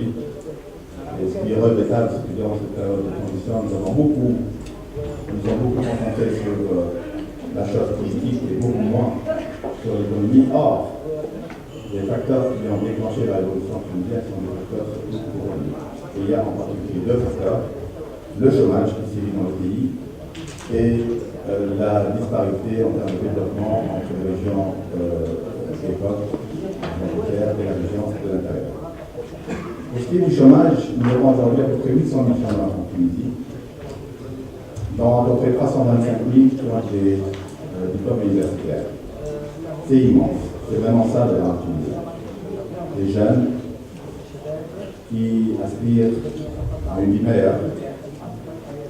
aujourd'hui. Et ce qui est regrettable, c'est que durant cette période de transition, nous avons beaucoup concentré sur la chose politique et beaucoup moins sur l'économie. Or, les facteurs qui ont déclenché la révolution tunisienne sont des facteurs surtout économiques. Et il y a en particulier deux facteurs: le chômage qui sévit dans le pays et la disparité en termes de développement entre les régions d'époque, frontières et la région de l'intérieur. Pour ce qui est du chômage, nous avons aujourd'hui à peu près 800 000 chômeurs en Tunisie, dont à peu près 325 000 qui ont des diplômes universitaires. C'est immense. C'est vraiment ça de la Tunisie. Des jeunes qui aspirent à une vie meilleure,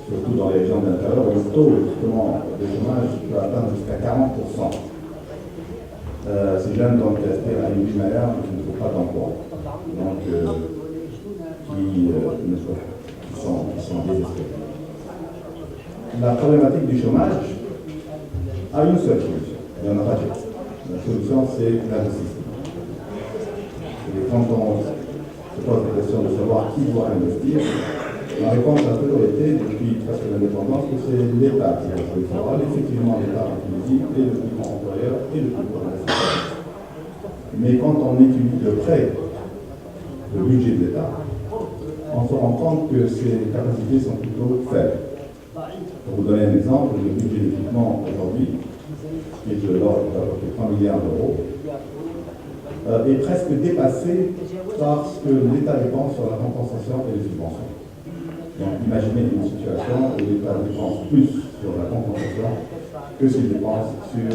surtout dans les régions de l'intérieur, où le taux justement de chômage peut atteindre jusqu'à 40%. Ces jeunes donc, qui aspirent à une vie meilleure mais qui ne trouvent pas d'emploi, donc qui sont désespérés. La problématique du chômage a une seule solution, il n'y en a pas d'autre. La solution, c'est l'investissement. Et quand on se pose la question de savoir qui doit investir, la réponse a toujours été, depuis presque l'indépendance, que c'est l'État qui a la solution. Alors, effectivement, l'État en Tunisie est le plus grand employeur et le plus grand investisseur. Mais quand on étudie de près le budget de l'État, on se rend compte que ses capacités sont plutôt faibles. Pour vous donner un exemple, le budget d'équipement aujourd'hui, qui est de l'ordre de 3 milliards d'euros, est presque dépassé par ce que l'État dépense sur la compensation et les subventions. Donc imaginez une situation où l'État dépense plus sur la compensation que s'il dépense sur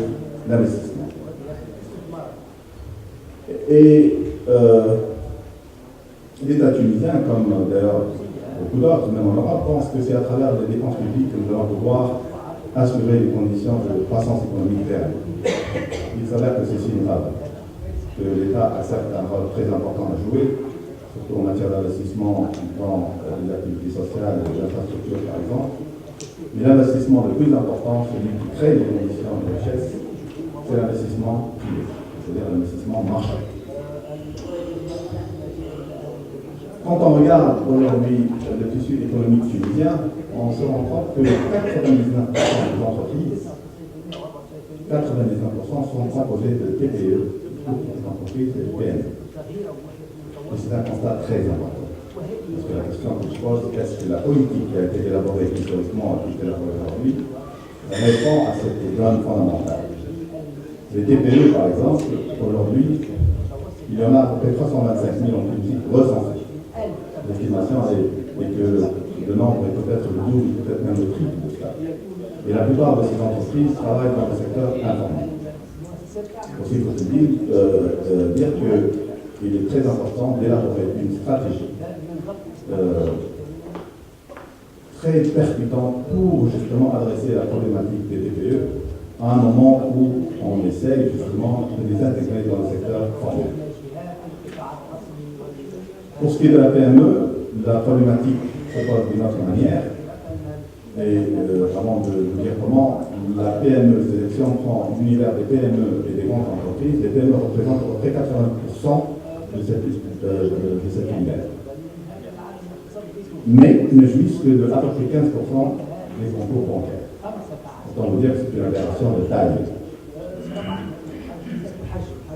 l'investissement. Et l'État tunisien, comme d'ailleurs beaucoup d'autres, même en Europe, pense que c'est à travers les dépenses publiques que nous allons pouvoir assurer les conditions de croissance économique réelle. Il s'avère que ceci n'est pas vrai. Que l'État a certes un rôle très important à jouer, surtout en matière d'investissement dans les activités sociales et l'infrastructure par exemple. Mais l'investissement le plus important, celui qui crée les conditions de richesse, c'est l'investissement privé, c'est-à-dire l'investissement marchand. Quand on regarde aujourd'hui le tissu économique tunisien, on se rend compte que 99% des entreprises, 99% sont composées de TPE, des entreprises et de PME. Et c'est un constat très important. Parce que la question que je pose, est-ce que la politique qui a été élaborée historiquement et qui est élaborée aujourd'hui répond à cette donne fondamentale? Les TPE, par exemple, aujourd'hui, il y en a à peu près 325 000 en Tunisie recensés. L'estimation est que le nombre est peut-être le double, peut-être même le triple de cela. Et la plupart de ces entreprises travaillent dans le secteur informel. Aussi, il faut se dire qu'il est très important d'élaborer une stratégie très percutante pour justement adresser la problématique des TPE à un moment où on essaye justement de les intégrer dans le secteur formel. Pour ce qui est de la PME, la problématique se pose d'une autre manière. Et avant de vous dire comment, la PME, c'est-à-dire si on prend l'univers des PME et des grandes entreprises, les PME représentent à peu près 80% de cet univers. Mais ne jouissent que de à peu près 15% des concours bancaires. Autant vous dire que c'est une aberration de taille.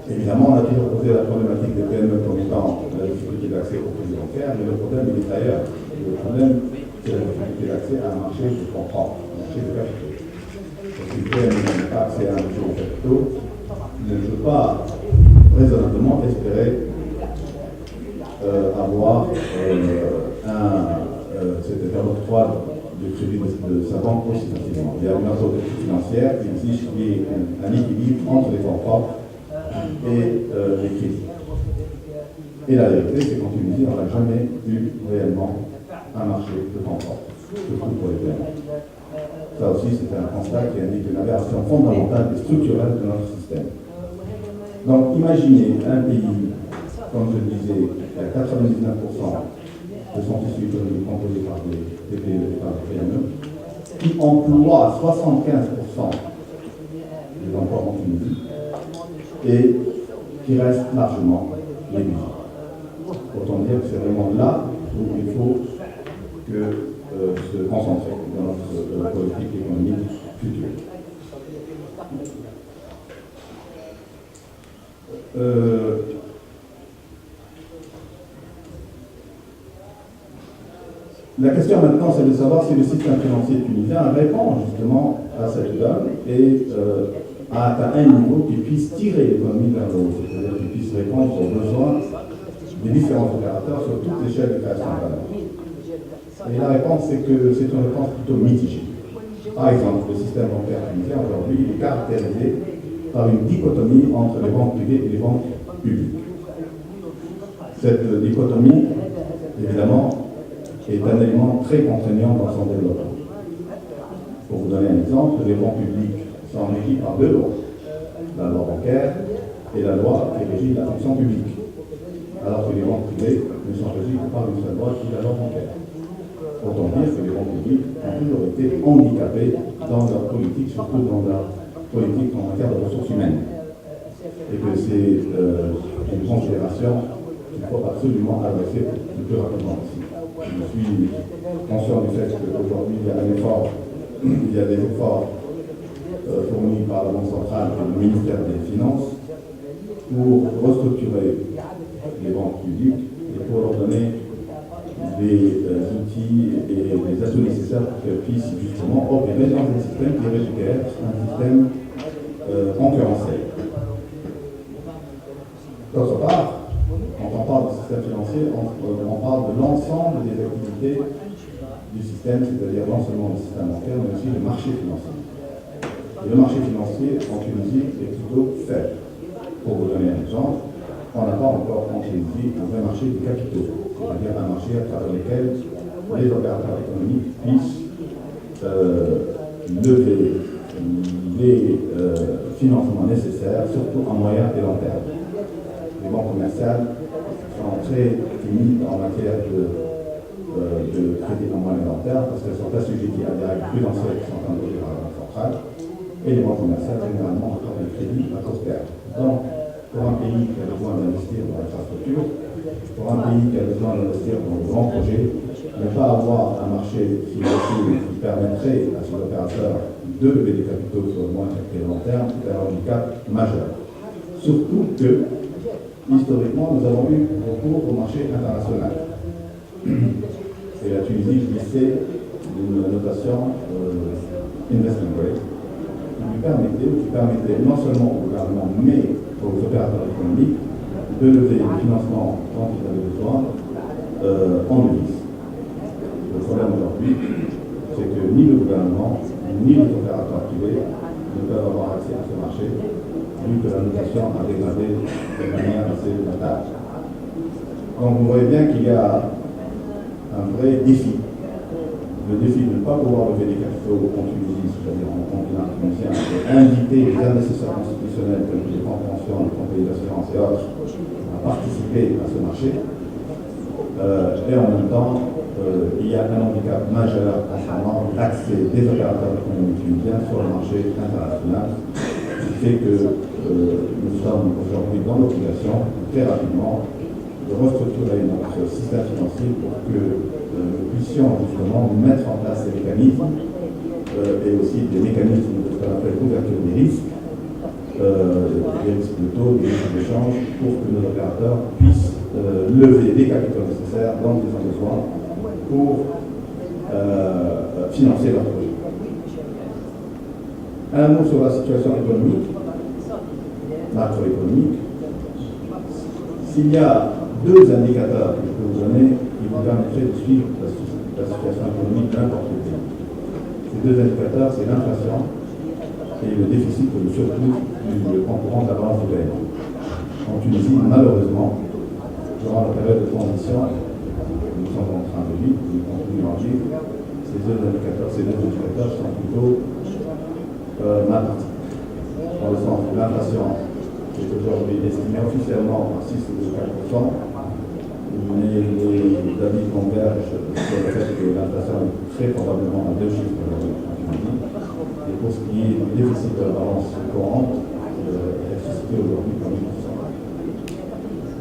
Évidemment, on a toujours posé la problématique des PME comme étant la difficulté d'accès aux produits bancaires, mais le problème il est ailleurs. Le problème, c'est la difficulté d'accès à un marché de comprend, un marché de capitaux. Donc une PME qui n'a pas accès à un marché de capitaux ne peut pas raisonnablement espérer avoir c'est-à-dire l'octroi de crédit de sa banque aussi facilement. Il y a une autorité financière qui exige qu'il y ait un équilibre entre les fonds propres et les crédits. Et la vérité, c'est qu'en Tunisie, on n'a jamais eu réellement un marché de fonds propres, surtout pour les PME. Ça aussi, c'est un constat qui indique une aberration fondamentale et structurelle de notre système. Donc, imaginez un pays, comme je le disais, qui a 99% de son tissu économique composé par des TPE et par des PME, qui emploie 75% des emplois en Tunisie et qui reste largement négligé. Autant dire C'est-à-dire que c'est vraiment là où il faut se concentrer dans notre politique économique future. La question maintenant, c'est de savoir si le système financier tunisien répond justement à cette donne et a atteint un niveau qui puisse tirer l'économie vers le haut, c'est-à-dire qu'il puisse répondre aux besoins des différents opérateurs sur toute l'échelle de création de valeur. Et la réponse, c'est que c'est une réponse plutôt mitigée. Par exemple, le système bancaire tunisien aujourd'hui est caractérisé par une dichotomie entre les banques privées et les banques publiques. Cette dichotomie, évidemment, est un élément très contraignant dans son développement. Pour vous donner un exemple, les banques publiques sont régies par deux lois, la loi bancaire et la loi qui régit la fonction publique, alors que les banques privées ne sont régies que par une seule loi qui est la loi bancaire. Autant dire que les banques publiques ont toujours été handicapées dans leur politique, surtout dans leur politique en matière de ressources humaines. Et que c'est une considération qu'il faut absolument adresser le plus rapidement possible. Je suis conscient du fait qu'aujourd'hui il y a un effort, il y a des efforts fournis par la Banque centrale et le ministère des Finances pour restructurer les banques publiques et pour leur donner des outils et les atouts nécessaires pour qu'elles puissent justement opérer dans un système qui récupère un système concurrentiel. D'autre part, quand on parle du système financier, on parle de l'ensemble des activités du système, c'est-à-dire non seulement le système bancaire, mais aussi le marché financier. Et le marché financier en Tunisie est plutôt faible. Pour vous donner un exemple, on n'a pas encore en Tunisie un vrai marché de capitaux, c'est-à-dire un marché à travers lequel les opérateurs économiques puissent lever les financements nécessaires, surtout en moyen et long terme. Les banques commerciales sont très timides en matière de crédit en moyen et long terme parce qu'elles sont assujetties à des règles prudentielles qui sont imposées par la Banque centrale et les banques commerciales généralement accordent des crédits à court terme. Donc, pour un pays qui a besoin d'investir dans l'infrastructure, pour un pays qui a besoin d'investir dans de grands projets, ne pas avoir un marché financier qui permettrait à ces opérateurs de lever des capitaux sur le moyen et long terme est un handicap majeur. Surtout que, historiquement, nous avons eu recours au marché international. Et la Tunisie glissait d'une notation investment grade qui permettait non seulement au gouvernement, mais aux opérateurs économiques de lever le financement dont ils avaient besoin en devise. Le problème aujourd'hui, c'est que ni le gouvernement, ni les opérateurs privés ne peuvent avoir accès à ce marché, vu que la notation a dégradé de manière assez notable. Donc vous voyez bien qu'il y a un vrai défi. Le défi de ne pas pouvoir lever des capitaux en Tunisie, c'est-à-dire en continent tunisien, et inviter les investisseurs institutionnels tels que les fonds de pension, les compagnies d'assurance et autres à participer à ce marché. Et en même temps, il y a un handicap majeur concernant l'accès des opérateurs économiques tunisiens sur le marché international, qui fait que nous sommes aujourd'hui dans l'obligation, très rapidement, de restructurer notre système financier pour que nous puissions justement mettre en place des mécanismes et aussi des mécanismes de ce qu'on appelle couverture des risques de taux, des risques d'échange, pour que nos opérateurs puissent lever les capitaux nécessaires dont ils ont besoin pour financer leurs projets. Un mot sur la situation économique, macroéconomique. S'il y a deux indicateurs que je peux vous donner qui vous permettraient de suivre la situation économique de n'importe quel pays. Ces deux indicateurs, c'est l'inflation et le déficit ou le surplus du concurrent de la balance du paiement. En Tunisie, malheureusement, durant la période de transition, nous sommes en train de vivre, nous continuons à vivre, ces deux indicateurs sont plutôt mal partis. Dans le sens où l'inflation est aujourd'hui estimée officiellement à 6 ou 4%, mais les avis convergent sur le fait que l'inflation est très probablement à 2 chiffres en Tunisie. Et pour ce qui est du déficit de la balance courante, elle se situe aujourd'hui à 8%.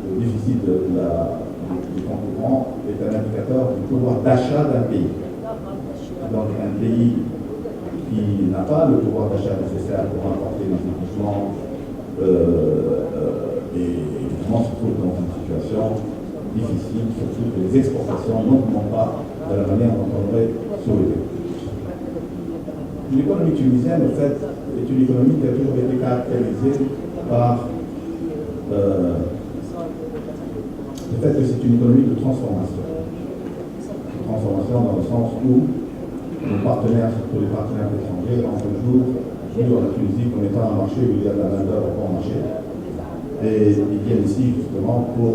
Le déficit de la du compte courant est un indicateur du pouvoir d'achat d'un pays. Donc un pays qui n'a pas le pouvoir d'achat nécessaire pour importer des équipements et évidemment se trouve dans une situation difficile, surtout que les exportations n'augmentent pas de la manière dont on aurait souhaité. L'économie tunisienne, en fait, est une économie qui a toujours été caractérisée par le fait que c'est une économie de transformation. Transformation dans le sens où nos partenaires, surtout les partenaires étrangers, ont toujours vu la Tunisie comme étant un marché où il y a de la main-d'œuvre pour marché. Et ils viennent ici justement pour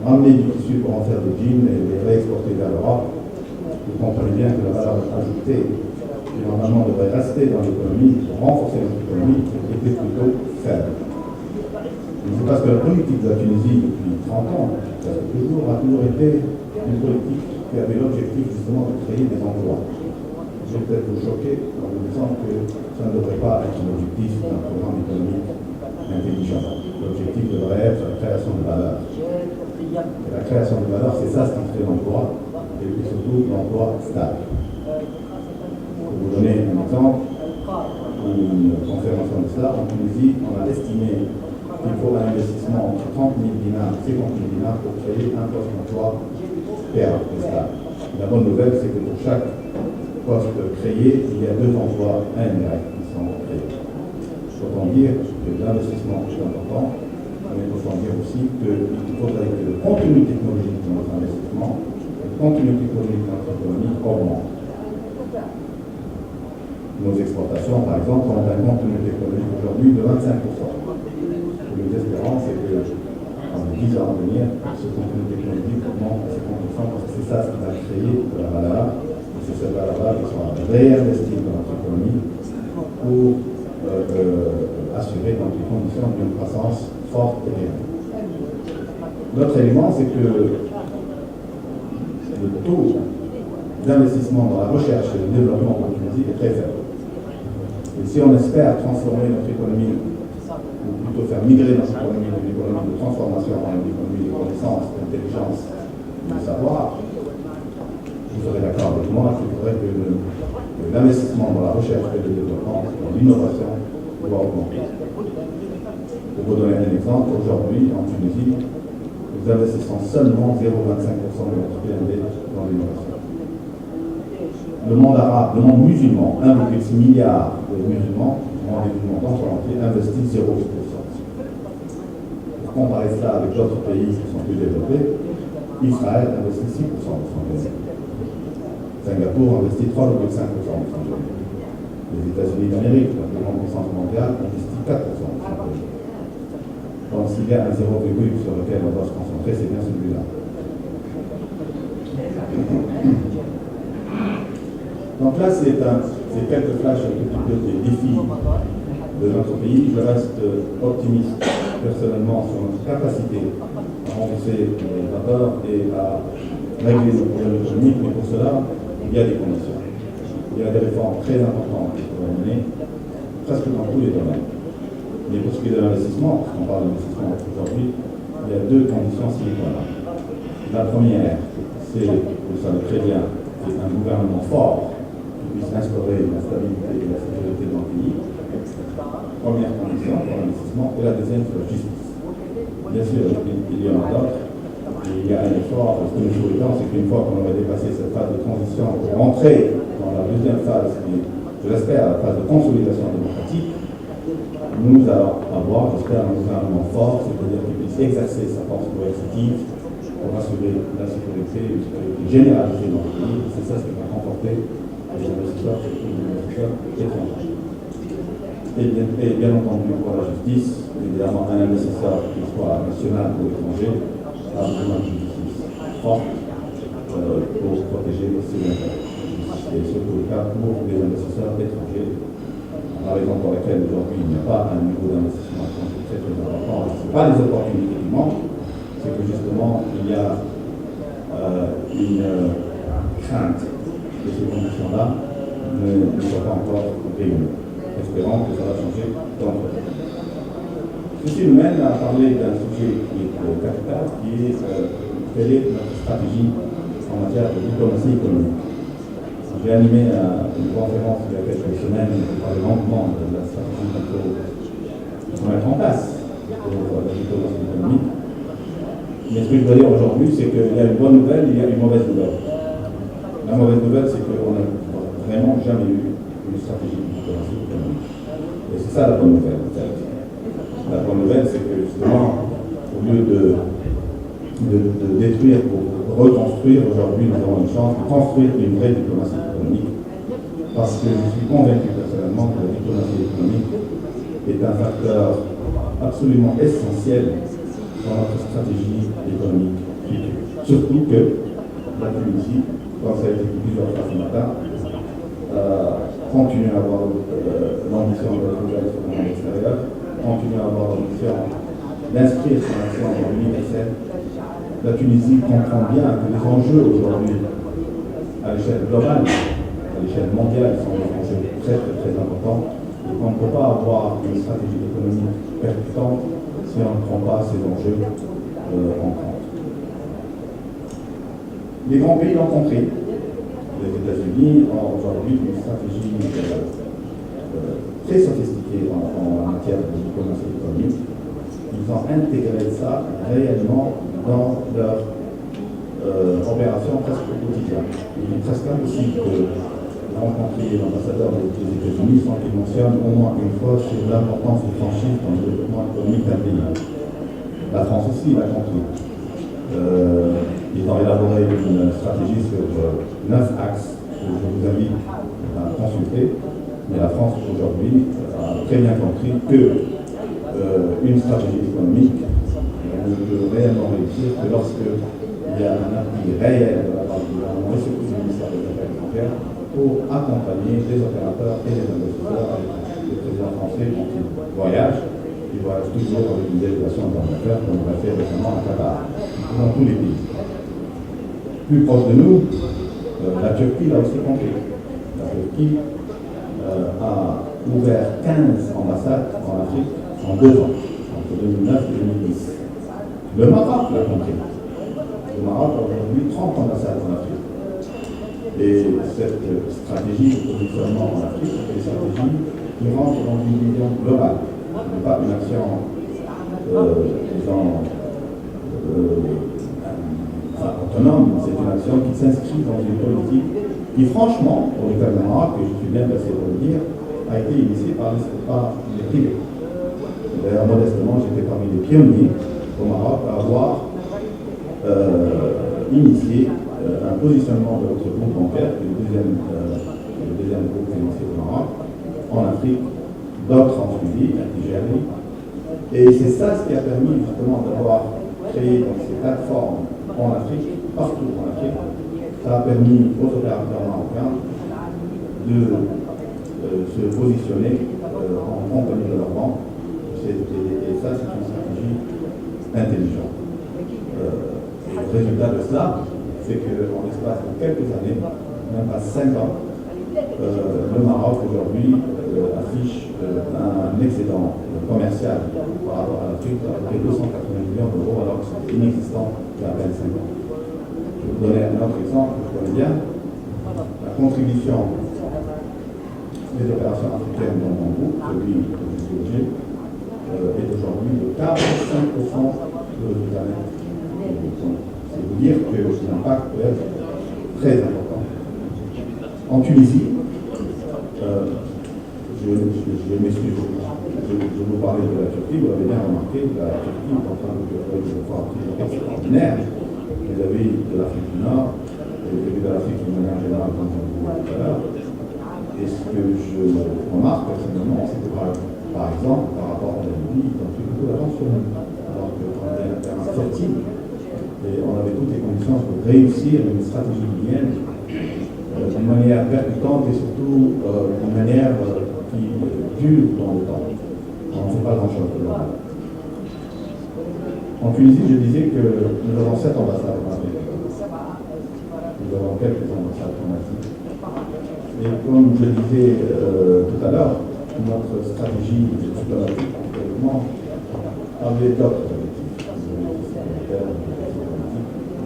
ramener du tissu pour en faire des jeans et les réexporter vers l'Europe. Vous comprenez bien que la valeur ajoutée qui normalement devrait rester dans l'économie, pour renforcer notre économie, était plutôt faible. C'est parce que la politique de la Tunisie depuis 30 ans, a toujours été une politique qui avait l'objectif justement de créer des emplois. Je vais peut-être vous choquer en vous disant que ça ne devrait pas être l'objectif d'un programme économique intelligent. L'objectif devrait être la création de valeur. Et la création de valeur, c'est ça ce qui crée l'emploi, et puis surtout l'emploi stable. Pour vous donner un exemple, une conférence de cela, en Tunisie, on a estimé qu'il faut un investissement entre 30 000 dinars et 50 000 dinars pour créer un poste d'emploi stable. La bonne nouvelle, c'est que pour chaque poste créé, il y a 2 emplois indirects qui sont créés. Autant dire que l'investissement est important, mais autant dire aussi qu'il faudrait que le contenu technologique de notre investissement, le contenu technologique de notre économie augmente. Nos exportations, par exemple, ont un contenu technologique aujourd'hui de 25%. Nous espérons, c'est que dans les 10 ans à venir, ce contenu technologique augmente à 50% parce que c'est ça ce qui va créer de la valeur. Et c'est cette valeur-là qui sera réinvestie dans notre économie pour assurer donc les conditions d'une croissance forte et réelle. L'autre élément, c'est que le taux d'investissement dans la recherche et le développement en Tunisie est très faible. Et si on espère transformer notre économie, ou plutôt faire migrer notre économie d'une économie de transformation en une économie de connaissance, d'intelligence, de savoir, vous serez d'accord avec moi qu'il faudrait que l'investissement dans la recherche et le développement, dans l'innovation, doit augmenter. Pour vous donner un exemple, aujourd'hui, en Tunisie, nous investissons seulement 0,25% de notre PNB dans l'innovation. Le monde arabe, le monde musulman, 1,6 milliard de musulmans, dans le monde entier, investissent 0,8%. Pour comparer cela avec d'autres pays qui sont plus développés, Israël investit 6% de son PNB. Singapour investit 3,5% de son PNB. Les États-Unis d'Amérique, la plus grande puissance mondiale, investit 4% de son PNB. Donc s'il y a un 0,8 sur lequel on doit se concentrer, c'est bien celui-là. Donc là, c'est quelques flashs un petit peu des défis de notre pays. Je reste optimiste personnellement sur notre capacité à rembourser les vapeurs et à régler nos problèmes économiques, mais pour cela, il y a des conditions. Il y a des réformes très importantes qui pourraient mener presque dans tous les domaines. Mais pour ce qui est de l'investissement, parce qu'on parle d'investissement aujourd'hui, il y a 2 conditions sine qua non. La première, c'est, vous le savez très bien, c'est un gouvernement fort puisse instaurer la stabilité et la sécurité dans le pays. Première condition pour l'investissement. Et la deuxième, c'est la justice. Bien sûr, il y en a d'autres. Il y a un effort. Ce que nous souhaitons, c'est qu'une fois qu'on aurait dépassé cette phase de transition pour entrer dans la deuxième phase, et je l'espère, la phase de consolidation démocratique, nous allons avoir, j'espère, un gouvernement fort, c'est-à-dire qu'il puisse exercer sa force coercitive pour assurer la sécurité, une sécurité généralisée dans le pays. C'est ça ce qui va comporter les investisseurs, surtout les investisseurs étrangers. Et bien entendu, pour la justice, évidemment, un investisseur, qu'il soit national ou étranger, a besoin de justice forte pour protéger ses intérêts. C'est surtout le cas pour les investisseurs étrangers, la raison pour laquelle aujourd'hui il n'y a pas un niveau d'investissement étranger très important. Ce ne sont pas les opportunités qui manquent, c'est que justement il y a une crainte que ces conditions-là ne soient pas encore réunies. Espérons que ça va changer dans le temps. Ceci nous mène à parler d'un sujet qui est capital, qui est quelle est notre stratégie en matière de diplomatie économique. J'ai animé une conférence il y a quelques semaines pour parler longuement de la stratégie qu'on peut mettre en place pour la diplomatie économique. Mais ce que je dois dire aujourd'hui, c'est qu'il y a une bonne nouvelle, il y a une mauvaise nouvelle. La mauvaise nouvelle, c'est qu'on n'a vraiment jamais eu une stratégie de diplomatie économique. Et c'est ça la bonne nouvelle, peut-être. La bonne nouvelle, c'est que justement, au lieu de détruire pour reconstruire, aujourd'hui, nous avons une chance de construire une vraie diplomatie économique. Parce que je suis convaincu personnellement que la diplomatie économique est un facteur absolument essentiel dans notre stratégie économique future. Surtout que la Tunisie, comme ça a été dit plusieurs fois ce matin, continue à avoir l'ambition de retrouver sur le monde extérieur, continue à avoir l'ambition d'inscrire son action dans l'universel. La Tunisie comprend bien que les enjeux aujourd'hui, à l'échelle globale, à l'échelle mondiale, sont des enjeux très importants et qu'on ne peut pas avoir une stratégie économique percutante si on ne prend pas ces enjeux en compte. Les grands pays l'ont compris. Les États-Unis ont aujourd'hui une stratégie très sophistiquée en matière de diplomatie économique. Ils ont intégré ça réellement dans leur opération presque quotidienne. Il est presque impossible de rencontrer l'ambassadeur des États-Unis sans qu'il mentionne au moins une fois sur l'importance des franchises dans le développement économique d'un pays. La France aussi l'a compris. Ils ont élaboré une stratégie sur 9 axes que je vous invite à consulter. Mais la France aujourd'hui a très bien compris que une stratégie économique ne peut réellement réussir que lorsque il y a un appui réel de la part du gouvernement et surtout du ministère des Affaires étrangères pour accompagner les opérateurs et les investisseurs. Les présidents français, quand ils voyagent toujours avec une délégation d'ambassadeurs, comme on l'a fait récemment à Qatar, dans tous les pays. Plus proche de nous, la Turquie l'a aussi compris. La Turquie a ouvert 15 ambassades en Afrique en 2 ans, entre 2009 et 2010. Le Maroc l'a compris. Le Maroc a aujourd'hui 30 ambassades en Afrique. Et cette stratégie de positionnement en Afrique, c'est une stratégie qui rentre dans une vision globale. Ce n'est pas une action, autonome, c'est une action qui s'inscrit dans une politique qui, franchement, pour le cas du Maroc, et je suis bien placé pour le dire, a été initiée par les privés. D'ailleurs, modestement, j'étais parmi les pionniers au Maroc à avoir initié un positionnement de notre groupe bancaire, qui est le deuxième groupe financier au Maroc, en Afrique. D'autres ont suivi, la Nigérie. Et c'est ça ce qui a permis justement d'avoir créé donc, ces plateformes en Afrique, partout en Afrique. Ça a permis aux opérateurs marocains de se positionner en compagnie de leur banque. Et ça, c'est une stratégie intelligente. Et le résultat de cela, c'est qu'en l'espace de quelques années, même pas 5 ans, le Maroc aujourd'hui affiche un excédent commercial par rapport à l'Afrique à peu près 280 millions d'euros alors que c'est inexistant il y a 25 ans. Je vais vous donner un autre exemple que je connais bien. La contribution des opérations africaines dans mon groupe, celui que je dirige, est aujourd'hui de 45% de résultats nets. C'est vous dire que l'impact peut être très important. En Tunisie, je vous parlais de la Turquie, vous l'avez bien remarqué, la Turquie est en train de faire une fois extraordinaire. Les avis de l'Afrique du Nord, les avis de l'Afrique d'une manière générale, comme je vous l'ai dit tout à l'heure. Et ce que je remarque personnellement, c'est que par exemple, par rapport à la Libye, ils ont pris beaucoup d'avance sur nous. Alors qu'on est un terrain fertile, et on avait toutes les conditions pour réussir une stratégie libyenne d'une manière percutante et surtout d'une manière qui dure dans le temps. On ne fait pas grand-chose de là. En Tunisie, je disais que nous avons 7 ambassades en Afrique. Nous avons quelques ambassades en Asie. Et comme je disais tout à l'heure, notre stratégie diplomatique, avait d'autres objectifs,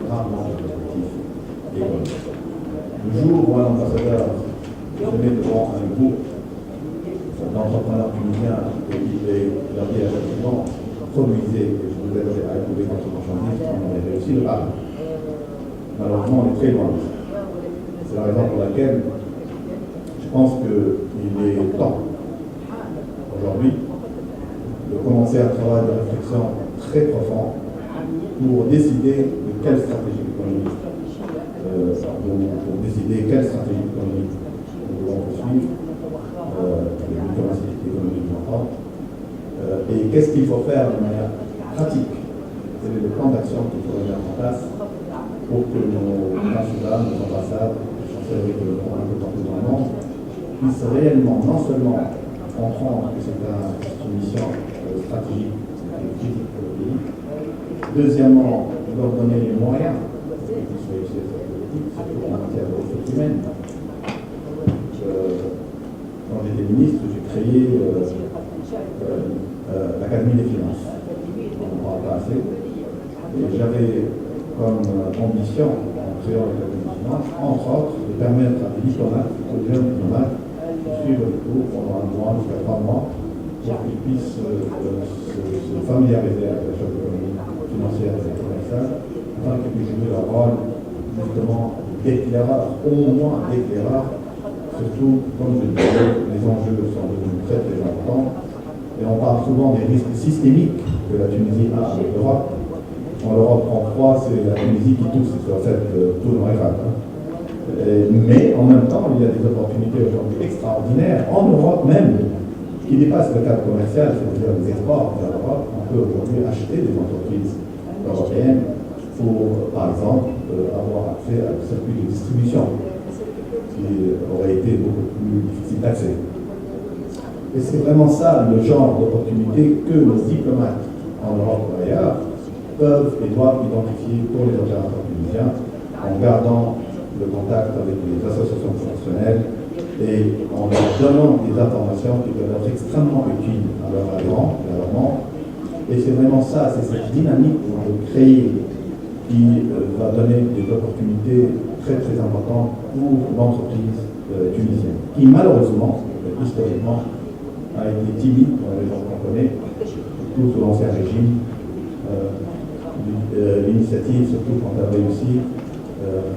rarement objectifs économiques. Le jour où un ambassadeur se met devant un groupe d'entrepreneurs tunisiens et il leur dit effectivement, produisez et je vous aiderai à éprouver votre marchandise, on aurait réussi le pas. Malheureusement, on est très loin. C'est la raison pour laquelle je pense qu'il est temps, aujourd'hui, de commencer un travail de réflexion très profond pour décider de quelle stratégie économique, pour décider quelle stratégie économique nous devons poursuivre, de diplomatie économique j'entends, et qu'est-ce qu'il faut faire de manière pratique, quel est le plan d'action qu'il faut mettre en place pour que nos consulats, nos ambassades, les chancelleries un peu partout dans le monde, puissent réellement, non seulement comprendre que c'est une mission stratégique et critique pour le pays, deuxièmement, leur donner les moyens de réussir cette politique, surtout en matière de ressources humaines. Quand j'étais ministre, j'ai créé l'Académie des finances. On n'en parle pas assez. Et j'avais comme ambition, en créant l'Académie des finances, entre autres, de permettre à des diplomates, aux jeunes diplomates, de suivre les cours pendant 1 mois jusqu'à 3 mois, pour qu'ils puissent se familiariser avec la chose économique, financière et commerciale, afin qu'ils puissent jouer leur rôle justement d'éclaireur, au moins d'éclaireur. Surtout, comme je le disais, les enjeux sont devenus très très importants et on parle souvent des risques systémiques que la Tunisie a avec l'Europe. Quand l'Europe prend froid, c'est la Tunisie qui tousse sur cette tour noire. Mais en même temps, il y a des opportunités aujourd'hui extraordinaires, en Europe même, qui dépassent le cadre commercial, c'est-à-dire les exports vers l'Europe. On peut aujourd'hui acheter des entreprises européennes pour, par exemple, avoir accès à un circuit de distribution qui aurait été beaucoup plus difficile d'accès. Et c'est vraiment ça le genre d'opportunité que nos diplomates en Europe ou ailleurs peuvent et doivent identifier pour les opérateurs tunisiens en gardant le contact avec les associations professionnelles et en leur donnant des informations qui peuvent être extrêmement utiles à leurs adhérents et à leurs membres. Et c'est vraiment ça, c'est cette dynamique qu'on veut créer qui va donner des opportunités très très importantes pour l'entreprise tunisienne, qui malheureusement, historiquement, a été timide dans les gens qu'on connaît, surtout sous l'ancien régime. L'initiative, surtout quand elle réussit,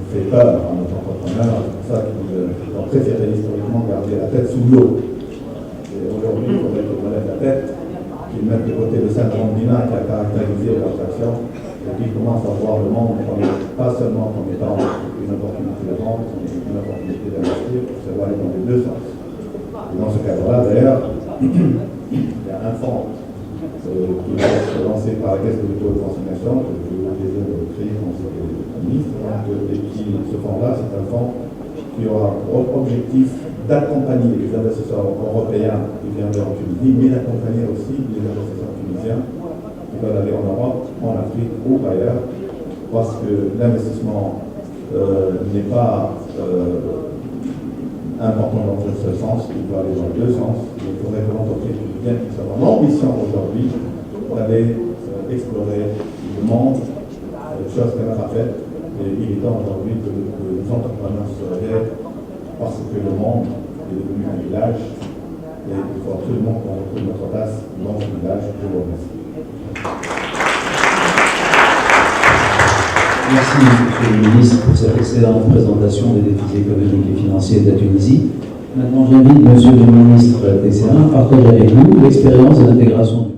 fait peur à nos entrepreneurs. C'est pour ça qu'ils ont préféré historiquement garder la tête sous l'eau. Et aujourd'hui, il faudrait qu'ils relèvent la tête, qu'ils mettent de côté le syndrome d'Ina qui a caractérisé leur action, et qu'ils commencent à voir le monde pas seulement comme étant une opportunité de vente, mais une opportunité d'investir, ça va aller dans les deux sens. Et dans ce cadre-là, d'ailleurs, il y a un fonds qui va être lancé par la Caisse de dépôt et de consignation, que j'ai eu le plaisir de créer quand j'étais ministre. Ce fonds-là, c'est un fonds qui aura pour objectif d'accompagner les investisseurs européens qui viennent en Tunisie, mais d'accompagner aussi les investisseurs tunisiens qui veulent aller en Europe, en Afrique ou ailleurs, parce que l'investissement n'est pas important dans un seul sens, il doit aller dans les deux sens. Il faudrait que l'entreprise tunisienne puisse avoir l'ambition aujourd'hui d'aller explorer le monde, chose qu'elle n'a pas faite. Et il est temps aujourd'hui que les entrepreneurs se réveillent parce que le monde est devenu un village et il faut absolument qu'on retrouve notre place dans ce village. Je vous remercie. Merci, Monsieur le Ministre, pour cette excellente présentation des défis économiques et financiers de la Tunisie. Maintenant, j'invite Monsieur le Ministre Tessérin à partager avec nous l'expérience de l'intégration du